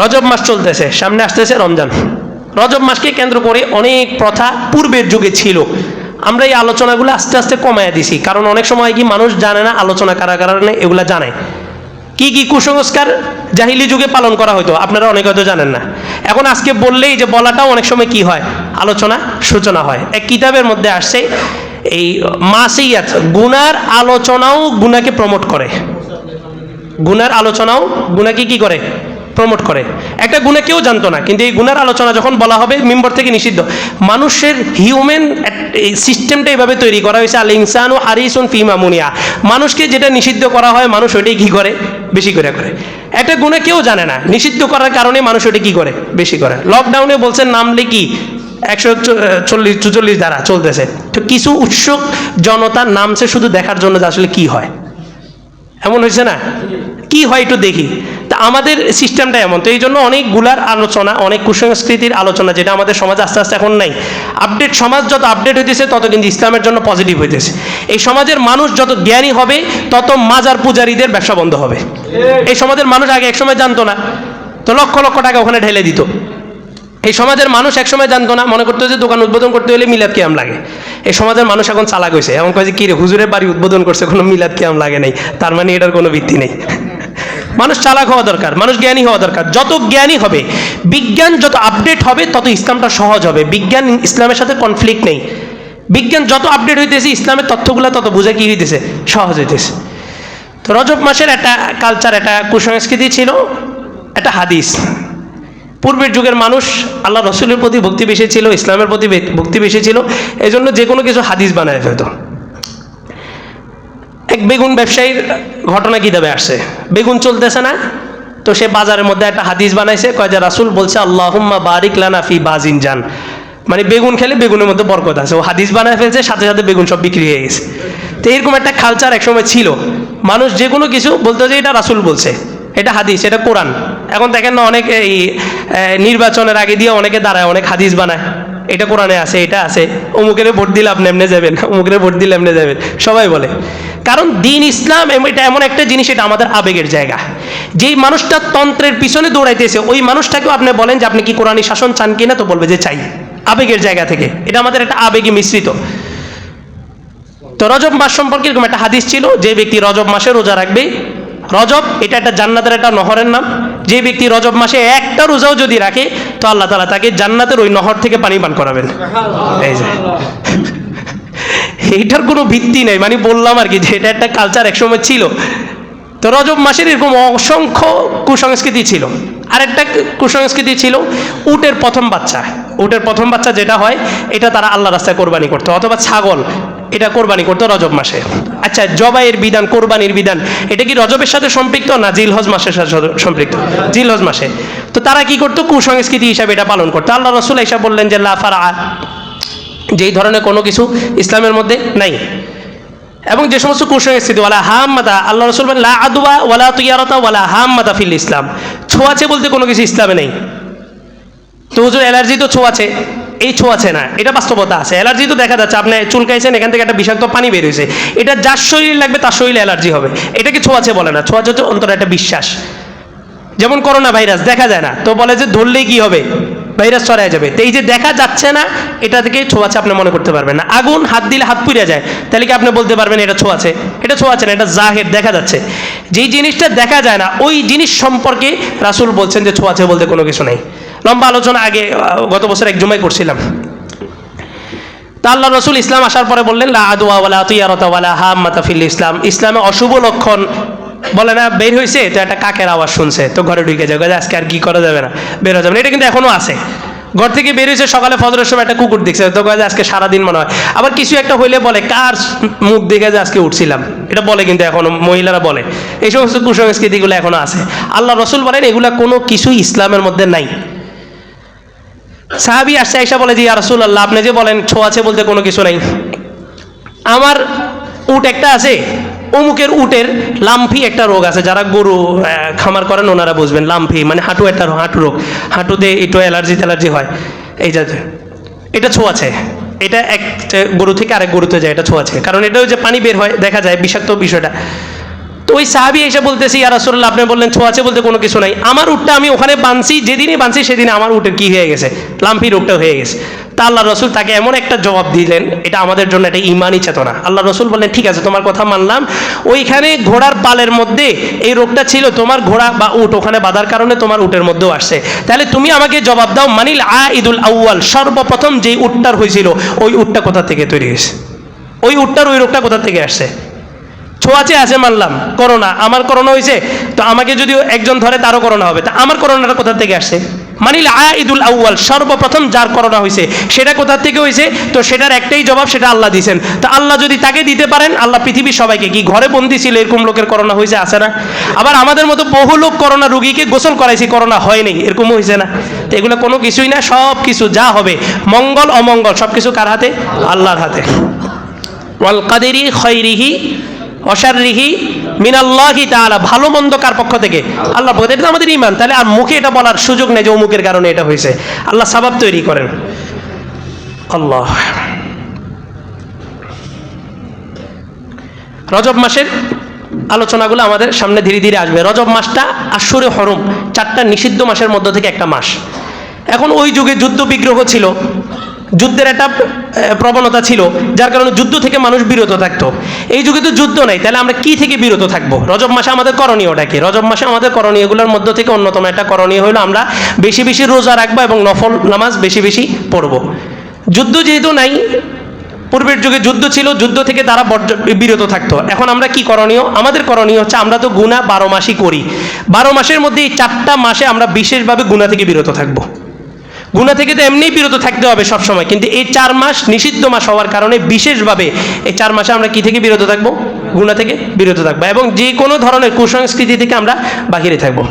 রজব মাস চলতেছে, সামনে আসতেছে রমজান। রজব মাসকে কেন্দ্র করে অনেক প্রথা পূর্বের যুগে ছিল, আমরা এই আলোচনাগুলো আস্তে আস্তে কমাইয়া দিছি, কারণ অনেক সময় কি মানুষ জানে না আলোচনা কারা কারণে এগুলা জানায়। কি কি কুসংস্কার জাহিলি যুগে পালন করা হতো আপনারা অনেকে হয়তো জানেন না, এখন আজকে বললেই যে বলাটাও অনেক সময় কি হয়, আলোচনা সূচনা হয়। এক কিতাবের মধ্যে আসছে এই মাসিয়াত, গুনার আলোচনাও গুনাকে প্রমোট করে, গুনার আলোচনাও গুনাকে কি করে, প্রমোট করে। একটা গুণা কেউ জানতো না, কিন্তু এই গুনার আলোচনা যখন বলা হবে মিম্বর থেকে নিষিদ্ধ। মানুষের হিউম্যান সিস্টেমটা এইভাবে তৈরি করা হয়েছে, আল ইনসানু হারিসুন ফি মামুনিয়া, মানুষকে যেটা নিষিদ্ধ করা হয় মানুষ ওইটাই কি করে, বেশি করে করে। একটা গুণা কেউ জানে না, নিষিদ্ধ করার কারণে মানুষ ওইটা কি করে, বেশি করে। লকডাউনে বলছেন নামলে কি 144 ধারা চলতেছে, তো কিছু উৎসুক জনতার নামছে শুধু দেখার জন্য যে আসলে কি হয়, এমন হয়েছে না, কি হয় একটু দেখি। তা আমাদের সিস্টেমটা এমন, তো এই জন্য অনেকগুলার আলোচনা, অনেক কুসংস্কৃতির আলোচনা যেটা আমাদের সমাজ আস্তে আস্তে এখন নাই। আপডেট সমাজ যত আপডেট হইতেছে তত কিন্তু ইসলামের জন্য পজিটিভ হইতেছে। এই সমাজের মানুষ যত জ্ঞানী হবে তত মাজার পূজারীদের ব্যবসা বন্ধ হবে। এই সমাজের মানুষ আগে একসময় জানতো না, তো লক্ষ লক্ষ টাকা ওখানে ঢেলে দিত। এই সমাজের মানুষ একসময় জানতো না, মনে করতো যে দোকান উদ্বোধন করতে হলে মিলাদ কিয়াম লাগে। এই সমাজের মানুষ এখন চালাক হয়েছে, এমন কয় যে কি রে হুজুরের বাড়ি উদ্বোধন করছে, কোনো মিলাদ কিয়াম লাগে নাই, তার মানে এটার কোনো ভিত্তি নেই। মানুষ চালাক হওয়া দরকার, মানুষ জ্ঞানী হওয়া দরকার। যত জ্ঞানী হবে, বিজ্ঞান যত আপডেট হবে তত ইসলামটা সহজ হবে। বিজ্ঞান ইসলামের সাথে কনফ্লিক্ট নেই, বিজ্ঞান যত আপডেট হইতেছে ইসলামের তথ্যগুলো তত বোঝা কি হইতেছে, সহজ হইতেছে। তো রজব মাসের একটা কালচার, একটা কুসংস্কৃতি ছিল, একটা হাদিস। পূর্বের যুগের মানুষ আল্লাহ রসুলের প্রতি ভক্তি বেশি ছিল, ইসলামের প্রতি ভক্তি বেশি ছিল, এই জন্য যে কোনো কিছু হাদিস বানায় ফেলত। এক বেগুন ব্যবসায়ীর ঘটনা কিতাবে আসছে, বেগুন চলতেছে না, তো সে বাজারের মধ্যে একটা হাদিস বানাইছে, কয় যে রাসূল বলছে আল্লাহুম্মা বারিক লানা ফি বাজিনজান, মানে বেগুন খেলে বেগুনের মধ্যে বরকত আছে। ও হাদিস বানায় ফেলছে, সাথে সাথে বেগুন সব বিক্রি হয়ে গেছে। তো এরকম একটা কালচার একসময় ছিল, মানুষ যে কোনো কিছু বলতো যে এটা রাসূল বলছে, এটা হাদিস, এটা কোরআন। এখন দেখেন না অনেক এই নির্বাচনের আগে দিয়ে অনেকে দাঁড়ায়, অনেক হাদিস বানায়, এটা কোরআনে আছে, এটা আছে, অমুকের ভোট দিলে আপনি এমনি যাবেন, অমুকের ভোট দিলে এমনি যাবেন, সবাই বলে। কারণ দিন ইসলাম এটা এমন একটা জিনিস, এটা আমাদের আবেগের জায়গা। যেই মানুষটা তন্ত্রের পিছনে দৌড়াইতেছে ওই মানুষটাকেও আপনি বলেন যে আপনি কি কোরআনী শাসন চান কিনা, তো বলবে যে চাই, আবেগের জায়গা থেকে। এটা আমাদের একটা আবেগে মিশ্রিত। তো রজব মাস সম্পর্কে এরকম একটা হাদিস ছিল, যে ব্যক্তি রজব মাসে রোজা রাখবে, রজব এটা একটা জান্নাতের একটা নহরের নাম, যে ব্যক্তি রজব মাসে একটা রোজাও যদি রাখে তো আল্লাহ তাআলা তাকে জান্নাতের ওই নহর থেকে পানি পান করাবেন। এই যে এইটার কোনো ভিত্তি নেই, মানে বললাম আর কি যে এটা একটা কালচার একসময় ছিল। তো রজব মাসের এরকম অসংখ্য কুসংস্কৃতি ছিল। আরেকটা কুসংস্কৃতি ছিল উটের প্রথম বাচ্চা। উটের প্রথম বাচ্চা যেটা হয় এটা তারা আল্লাহ রাস্তায় কোরবানি করতো, অথবা ছাগল, এটা কোরবানি করতো রজব মাসে। আচ্ছা, জবাইয়ের বিধান, কোরবানির বিধান, এটা কি রজবের সাথে সম্পৃক্ত না জিলহজ মাসের সাথে সম্পৃক্ত? জিলহজ মাসে। তো তারা কি করতো, কুসংস্কৃতি হিসাবে এটা পালন করতো। আল্লাহ রাসূল এসে বললেন যে লা ফারআ, যেই ধরনের কোনো কিছু ইসলামের মধ্যে নাই। এবং যে সমস্ত কুসংস্কৃতি ওয়ালা হাম্মাতা, আল্লাহ রাসূল বলেন লা আদওয়া ওয়ালা তিয়ারাতা ওয়ালা হাম্মাতা ফিল ইসলাম, ছোঁয়াচে বলতে কোনো কিছু ইসলামে নেই। তো হুজুর অ্যালার্জি তো ছোঁয়াচে, এই ছোঁয়াচে না, এটা বাস্তবতা আছে। অ্যালার্জি তো দেখা যাচ্ছে, আপনি চুলকাইছেন, এখান থেকে একটা বিষাক্ত পানি বের হয়েছে, এটা যার শরীর লাগবে তার শরীরে অ্যালার্জি হবে, এটাকে ছোঁয়াচে বলে না। ছোঁয়াচে হচ্ছে অন্তরে একটা বিশ্বাস। যেমন করোনা ভাইরাস দেখা যায় না, তো বলে যে ধরলেই কি হবে, ভাইরাস ছড়ায় যাবে। তো এই যে দেখা যাচ্ছে না, এটা থেকে ছোঁয়াচে আপনি মনে করতে পারবেন না। আগুন হাত দিলে হাত পুড়ে যায়, তাহলে কি আপনি বলতে পারবেন এটা ছোঁয়াচে? এটা ছোঁয়াচে না, এটা জাহের, দেখা যাচ্ছে। যেই জিনিসটা দেখা যায় না ওই জিনিস সম্পর্কে রাসূল বলছেন যে ছোঁয়াচে বলতে কোনো কিছু নেই। লম্বা আলোচনা আগে গত বছর এক জুমায় করছিলাম। তা আল্লাহ রসুল ইসলাম আসার পরে বললেন লা আদওয়া ওয়ালা তিয়ারাতা ওয়ালা হাম্মাতা ফিল ইসলাম, ইসলামে অশুভ লক্ষণ বলে না বের হয়েছে, তো একটা কাকের আওয়াজ শুনছে, তো ঘরে ঢুকে যায়, আজকে আর কি করা যাবে না, বের হয়ে যাবে না। এটা কিন্তু এখনো আছে, ঘর থেকে বের হয়েছে, সকালে ফজরের সময় একটা কুকুর দেখছে, তো আজকে সারাদিন মনে হয়। আবার কিছু একটা হইলে বলে কার মুখ দেখে যে আজকে উঠছিলাম, এটা বলে, কিন্তু এখনো মহিলারা বলে। এই সমস্ত কুসংস্কৃতিগুলো এখনো আছে। আল্লাহ রসুল বলেন এগুলা কোনো কিছুই ইসলামের মধ্যে নাই। সাহাবী আসছে, আয়েশা বলে যে ইয়া রাসূলুল্লাহ, আপনি যে বলেন ছোঁয়াচে বলতে কোনো কিছু নাই, আমার উট একটা আছে, অমুকের উটের লাম্ফি একটা রোগ আছে, যারা গরু খামার করেন ওনারা বুঝবেন, লাম্ফি মানে হাঁটু, একটা হাঁটু রোগ, হাঁটুতে একটু অ্যালার্জি হয়, এই যাতে এটা ছোঁয়াচে, এটা এক গরু থেকে আরেক গরুতে যায়, এটা ছোঁয়াচে, কারণ এটাও যে পানি বের হয় দেখা যায়, বিষাক্ত বিষয়টা। তো ওই সাহাবী এসে বলতেছে, ইয়া রাসূলুল্লাহ, আপনি বললেন ছোঁয়াচে বলতে কোনো কিছু নাই, আমার উটটা আমি ওখানে বানছি, যেদিনই বানছি সেদিন আমার উটের কি হয়ে গেছে, লাম্পি রোগটা হয়ে গেছে। তা আল্লাহ রসুল তাকে এমন একটা জবাব দিলেন, এটা আমাদের জন্য একটা ইমানই চেতনা। আল্লাহ রসুল বললেন, ঠিক আছে, তোমার কথা মানলাম, ওইখানে ঘোড়ার পালের মধ্যে এই রোগটা ছিল, তোমার ঘোড়া বা উট ওখানে বাঁধার কারণে তোমার উটের মধ্যেও আসছে। তাহলে তুমি আমাকে জবাব দাও, মানিল আইদুল আউয়াল, সর্বপ্রথম যেই উটটার হয়েছিল ওই উটটা কোথা থেকে তৈরি হয়েছে, ওই উটটার ওই রোগটা কোথা থেকে আসছে? ছোঁয়াচে আছে মানলাম, করোনা, আমার করোনা হয়েছে, তো আমাকে যদি একজন ধরে তারও করোনা হবে, তা আমার করোনাটা কোথা থেকে আসছে? মানিল আইদুল আউয়াল, সর্বপ্রথম যার করোনা হয়েছে সেটা কোথা থেকে হয়েছে? তো সেটার একটাই জবাব, সেটা আল্লাহ দিয়েছেন। তো আল্লাহ যদি তাকে দিতে পারেন, আল্লাহ পৃথিবীর সবাইকে, কি ঘরে বন্দি ছিল এরকম লোকের করোনা হয়েছে, আছে না? আবার আমাদের মতো বহু লোক করোনা রুগীকে গোসল করাইছি, করোনা হয়নি, এরকমও হয়েছে না? তো এগুলো কোনো কিছুই না, সব কিছু যা হবে মঙ্গল অমঙ্গল সব কিছু কার হাতে? আল্লাহর হাতে। ওয়াল কাদেরি খৈরিহি অশাররিহি মিনাল্লাহি তাআলা, ভালো মন্দ কার পক্ষ থেকে? আল্লাহর পক্ষ থেকে। এটা আমাদের ঈমান। তাহলে আর মুখে এটা বলার সুযোগ নেই যে অমুকের কারণে এটা হয়েছে, আল্লাহ সাবাব তৈরি করেন। আল্লাহ। রজব মাসের আলোচনাগুলো আমাদের সামনে ধীরে ধীরে আসবে। রজব মাসটা আশুরে হরম, 4টা নিষিদ্ধ মাসের মধ্য থেকে একটা মাস। এখন ওই যুগে যুদ্ধ বিগ্রহ ছিল, যুদ্ধের একটা প্রবণতা ছিল, যার কারণে যুদ্ধ থেকে মানুষ বিরত থাকতো। এই যুগে তো যুদ্ধ নাই, তাহলে আমরা কি থেকে বিরত থাকবো? রজব মাসে আমাদের করণীয়টা কি? রজব মাসে আমাদের করণীয়গুলোর মধ্য থেকে অন্যতম একটা করণীয় হলো আমরা বেশি বেশি রোজা রাখবো এবং নফল নামাজ বেশি বেশি পড়বো। যুদ্ধ যেহেতু নাই, পূর্বের যুগে যুদ্ধ ছিল, যুদ্ধ থেকে তারা বিরত থাকতো। এখন আমরা কি করণীয়? আমাদের করণীয় হচ্ছে, আমরা তো গুনাহ 12 মাসই করি, 12 মাসের মধ্যে এই 4টা মাসে আমরা বিশেষভাবে গুনাহ থেকে বিরত থাকবো। গুনাহ থেকে তো এমনিই বিরত থাকতে হবে সব সময়, কিন্তু এই 4 মাস নিষিদ্ধ মাস হওয়ার কারণে বিশেষভাবে এই 4 মাসে আমরা কি থেকে বিরত থাকবো? গুনাহ থেকে বিরত থাকবো, এবং যে কোনো ধরনের কুসংস্কৃতি থেকে আমরা বাহিরে থাকবো।